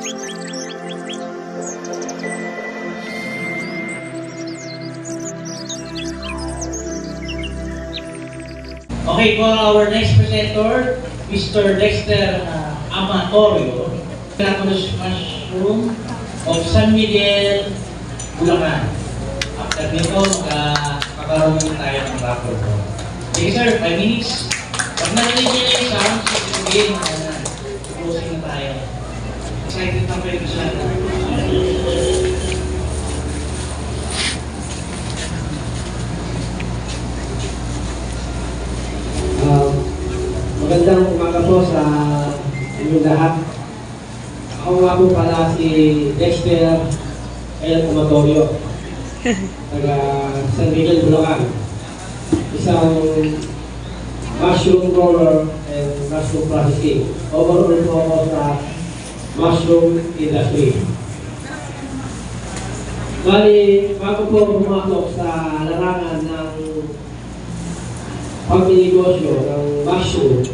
Okay, for our next presenter, Mr. Dexter Amatorio, Miraculous Mushroom of San Miguel, Bulacan. After nito, kakaroon tayo ng rapport. Okay sir, 5 minutes. Pag narinig niyo na yung sound, sabihin na closing na tayo. Excited na kayo sa magandang umaga po sa inyong lahat. Ako nga po pala si Dexter Amatorio, taga San Miguel, Bulacan. Isang mushroom grower and mushroom processing. Overall po ako sa mushroom industry. Bali, bago po pumasok sa larangan ng pagninegosyo ng mushroom,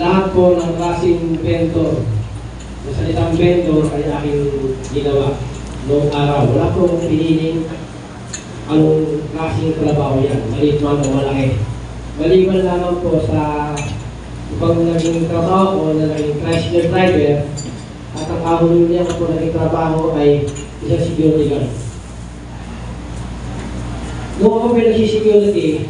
lahat po ng klaseng vendor, ang salitang vendor ay aking ginawa noong araw. Wala po piniling anong klaseng trabaho yan, maliit man o malaki. Maliban lamang po sa ibang naging trabaho ko na naging Chrysler driver, at ang kahulog niya po naging trabaho ay isang security guard. Noong ako pinag-security,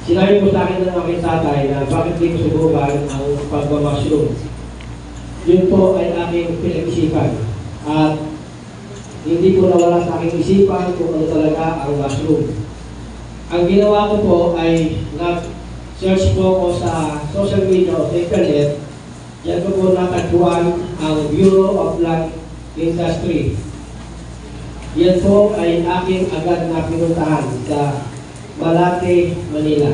sinabi ko sa akin ng aking tatay na bakit di ko subukan ang pagmamashroom. Yun po ay aking pinag-isipan. At hindi ko nawala sa aking isipan kung ano talaga ang mushroom. Ang ginawa ko po ay nag-search po ko sa social media o sa internet. Yan ko po natagpuan ang Bureau of Land Industry. Yan po ay aking agad na pinuntahan sa Malate, Manila.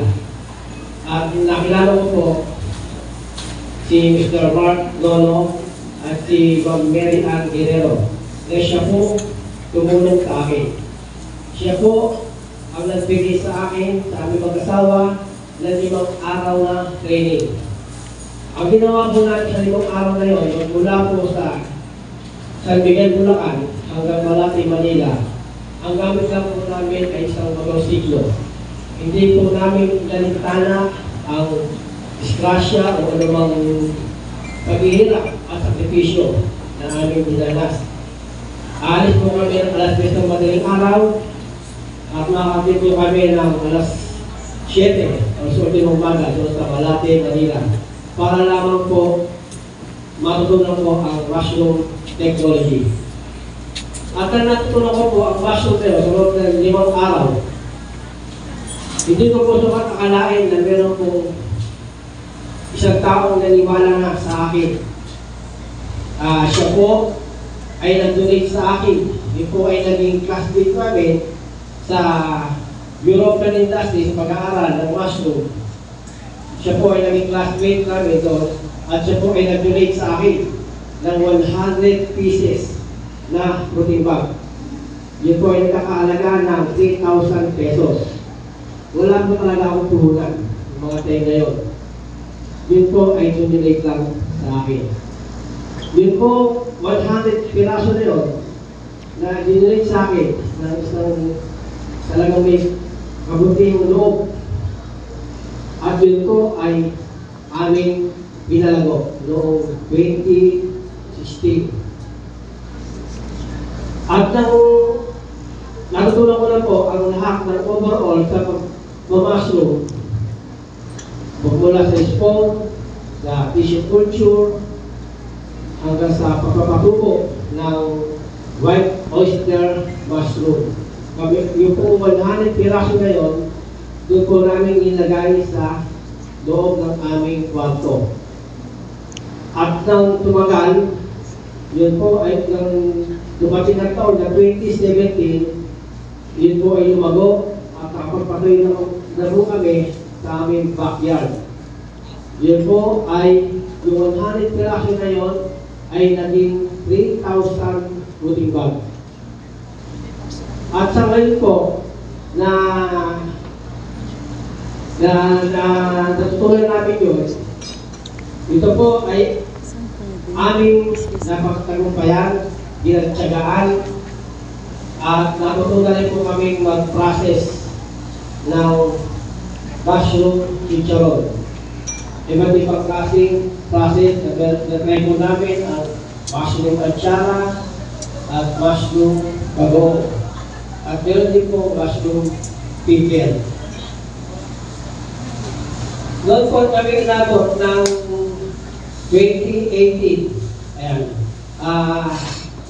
At nakilala ko po si Mr. Mark Nono at si Ma'am Mary Ann Guerrero. Siya po tumulong sa akin. Siya po ang nagbigay sa akin, sa aming mag-asawa, ng 5 araw na training. Ang ginawa po natin sa 5 araw na yun, mula po sa San Miguel, Bulacan hanggang Malate, Manila, ang gamit lang po namin ay isang motorsiklo. Hindi po namin ganitana ang disgrasya o anumang paghihirap at sakripisyo na aming dinanas. Aalis po kami ng alas 3 ng madaling araw at makakabit po kami ng alas 7 o sulit ng umaga doon sa Malate, Manila, para lamang po matutunan ko ang mushroom technology. At natutunan ko po ang mushroom sa loob ng 5 araw. Hindi ko po sukat akalain na meron po isang taong naniwala na sa akin. Siya po ay nag-donate sa akin. Yun po ay naging classmate namin sa European Industry sa pag-aaral ng mushroom. Siya po ay naging classmate namin doon at siya po ay nag-donate sa akin ng 100 pieces na protein bag. Yun po ay nakakaalaga ng 3,000 pesos. Wala po talaga akong puhunan ng mga tayo ngayon. Yun po ay donate lang sa akin. Yun po, 100 piraso na yun na donate sa akin na isang talagang may kabuting loob. At yun po ay aming pinalago noong 2016. At nang natutunan ko na po ang lahat ng overall sa mushroom, mula sa spawn, sa tissue culture, hanggang sa pagpapatubo ng white oyster mushroom. Yung po 100 piraso na yun, doon po namin nilagay sa loob ng aming kwarto. At nang tumagal, yun po ay nang dumating na taon na 2017, yun po ay lumago at kapagpatuloy na po kami sa aming backyard. Yun po ay yung 100 piraso na yun ay naging 3,000 protein bag. At sa ngayon po na natutunan namin yun, ito po ay aming napagtagumpayan, ginagtsagaan, at natutunan rin po kaming mag-process ng mushroom chicharon. Iba't ibang klaseng process na-try po namin ang mushroom atsara at mushroom bago. At meron din po mushroom pickle. Noon po kami inabot ng 2018. Ayan.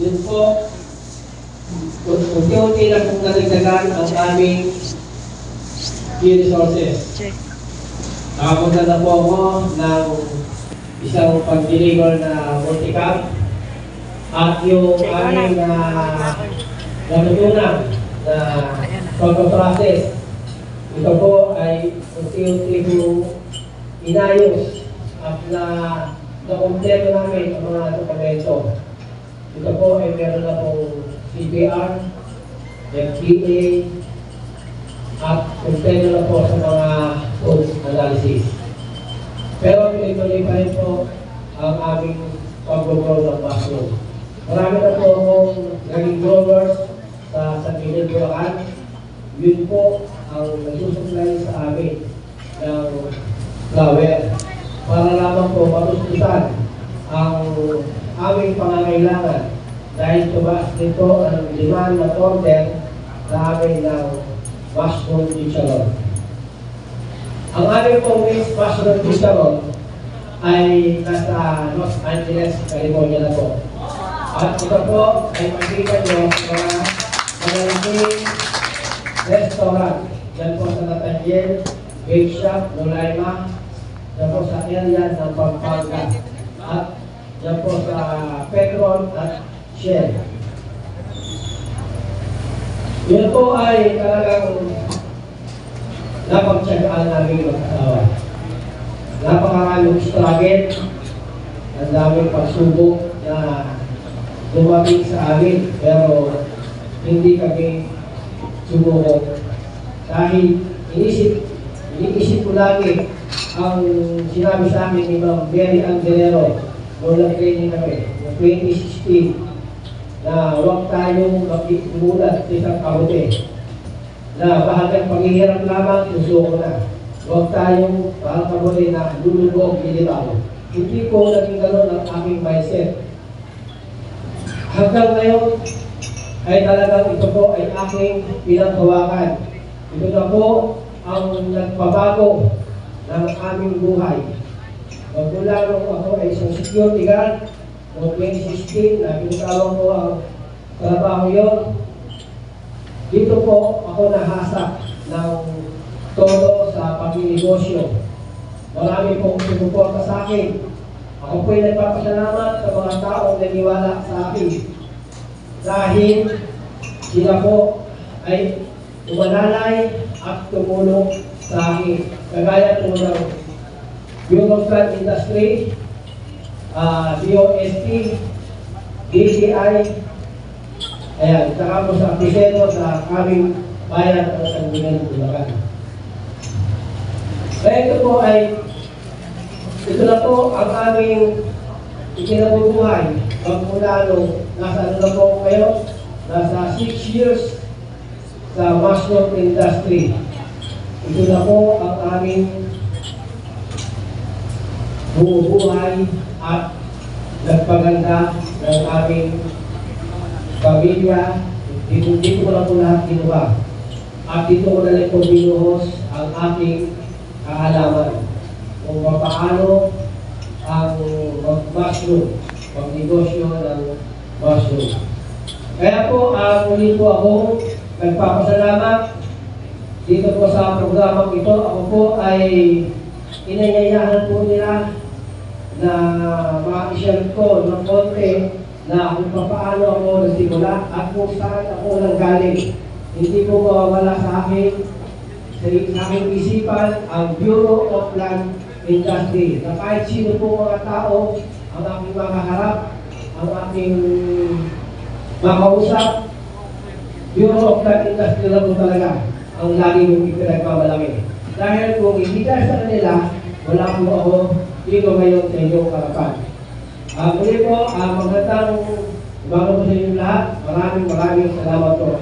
Yun po, unti-unti na pong nadagdagan ang aming key resources. Nakapunta na po ako ng isang pag-deliver na multi-cab at yung aming natutunan na pag-process. Ito po ay unti-unti po inayos at na-kompleto namin ang mga dokumento. Ito po ay meron na pong CPR, FDA, at kompleto na po sa mga food analysis. Pero tuloy-tuloy pa rin po ang aming pag-grow ng mushroom. Marami na po akong naging growers sa San Miguel, Bulacan. Yun po ang nagsusupply sa amin ng flower para lamang po matustusan ang aming pangangailangan dahil tumaas nito ang demand na order sa amin ng mushroom chicharon. Ang aming pong mushroom chicharon ay nasa Los Angeles, California na po. At ito po ay makikita nyo mga malalaking restaurant. Yan po sa Nathaniel, Bake Shop, Nolaima. Yan po sa area ng Pampanga. At yan po sa Petron at Shell. Yun po ay talagang napagtsagaan namin mag-asawa. Napakaraming struggle, ang daming pagsubok na dumating sa amin, pero hindi kami sumubok. Dahil iniisip ko lagi ang sinabi sa amin ni Ma'am Mary Angelero noong nag-training kami, noong 2016, na huwag tayong makikimulat sa isang kabuti. Na bahagang paghihirap lamang, susuko na. Huwag tayong parang kabuti na lulubog, ilitaw. Hindi po naging gano'n ang aming mindset. Hanggang ngayon, ay talagang ito po ay aking pinanghawakan. Ito na po ang nagpabago ng aming buhay. Magmula nung ako ay isang security guard, noong 2016, na pinatawag ko ang trabaho yun. Dito po ako nahasak ng todo sa pagninegosyo. Marami pong sumuporta sa akin. Ako po'y nagpapasalamat sa mga taong naniwala sa akin. Dahil sila po ay umanalay at tumulong sa akin. Kagaya po ng Bureau of Plant Industry, DOST, DCI, ayan, saka po sa Piseno sa kaming bayan ng San Miguel, Bulacan. Kaya ito na po ang aming ikinabubuhay. Magmula nung nasa ano na po kayo, nasa 6 years sa mushroom industry. Ito na po ang aming buhay at nagpaganda ng aming pamilya. Dito ko na po lahat ginawa. At dito ko na rin po binuhos ang aking kaalaman kung paano ang mushroom, magnegosyo ng mushroom. Kaya po, muli po ako nagpapasalamat dito po sa programang ito. Ako po ay inanyayahan po nila na ma-share ko ng konti na kung paano ako nagsimula at kung saan ako nanggaling. Hindi po mawawala sa akin, sa aking isipan, ang Bureau of Plant Industry. Na kahit sino po mga tao ang aking makaharap, ang aking makausap, Bureau of Plant Industry lang po talaga ang lagi mong ipinagmamalaki. Dahil kung hindi dahil sa kanila, wala po ako dito ngayon sa inyong harapan. Muli po, magandang umaga po sa inyo lahat. Maraming salamat po.